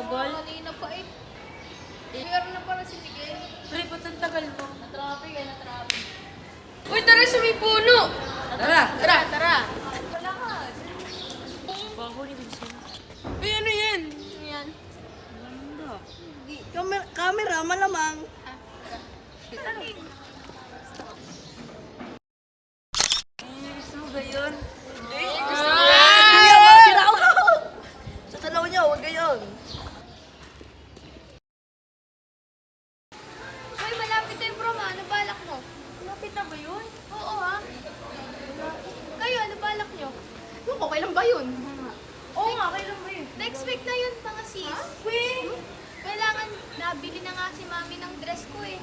Tagal. Kanina pa eh. Meron na pala si Miguel. Pre, ba't ang tagal mo? Na-traffic eh, na-traffic. Uy, tara sa may puno! Tara! Tara, tara. Bago ni Vincent. Uy, ano yan? Ano yan? Ganda. Camera, malamang. Gusto mo ba yun? Sa talaw niyo, huwag gayon. Hoy, malapit na yung prom ha. Ano balak mo? Lapit na ba yun? Oo ha. Kayo, ano balak nyo? Okay lang ba yun? Oo nga, kailan ba yun? Next week na yun, mga sis. Kailangan, nabili na nga si mami ng dress ko eh.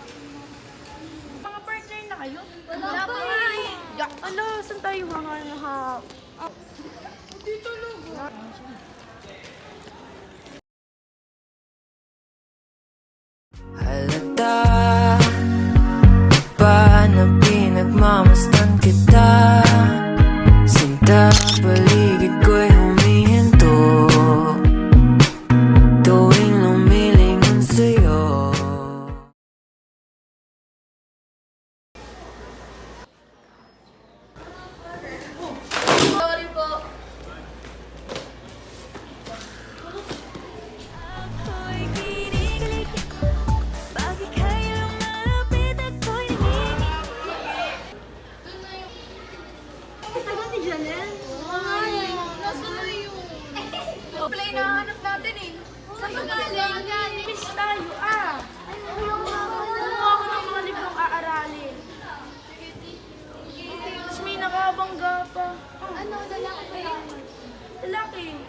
Mga partner na kayo? Wala pa eh. Ano, saan tayo hanap? Dito lugo. Halata pa na pinagmamasdan kita. Sinta paligid ko'y humihinto tuwing lumilingon sa'yo. Sorry po. Ako'y kinikilig, bakit kayo malapit ako'y nanginginig? Doon na yung... Tagal ni Janelle. Nasa na yung... Play na hanap natin eh. Saan ka galing? Miss tayo, ah! Kumuha ako ng mga librong aaralin. Tapos may nakabangga pa. Ano, lalaki ba yan? Lalaki.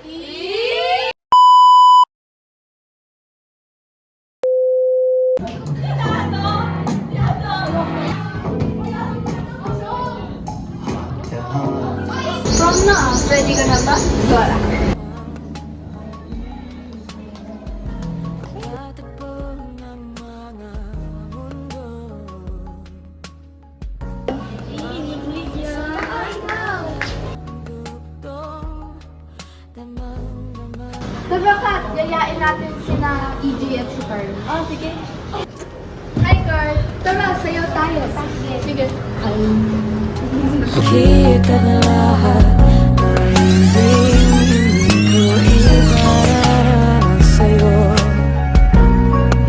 Prom na ah. Ready ka na ba? Dora. Tatagpo ng mga mundo. Dugtong, damang-damang. Tara Kat, yayain natin sina EJ at si Carl. Oh, sige. Hi Carl. Tara, sayo tayo. Sige. Kita na lahat na hindi ko ipararaan sa'yo.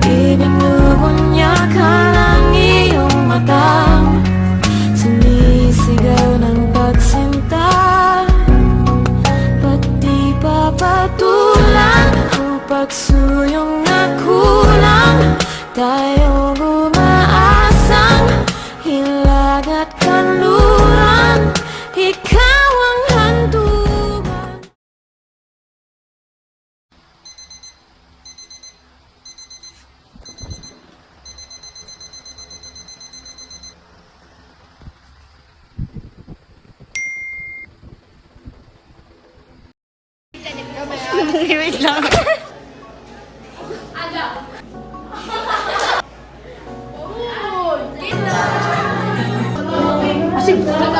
Ibinubunyakan ang iyong mata, sumisigaw ng pagsinta. Pati papatulan ang pagsuyong na kulang. Tayong umaasang hilag at kanluran. Ikaw ang handugan. Wait lang.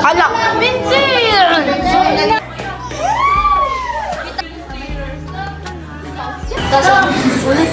Alak! Vincent! Tara, ulit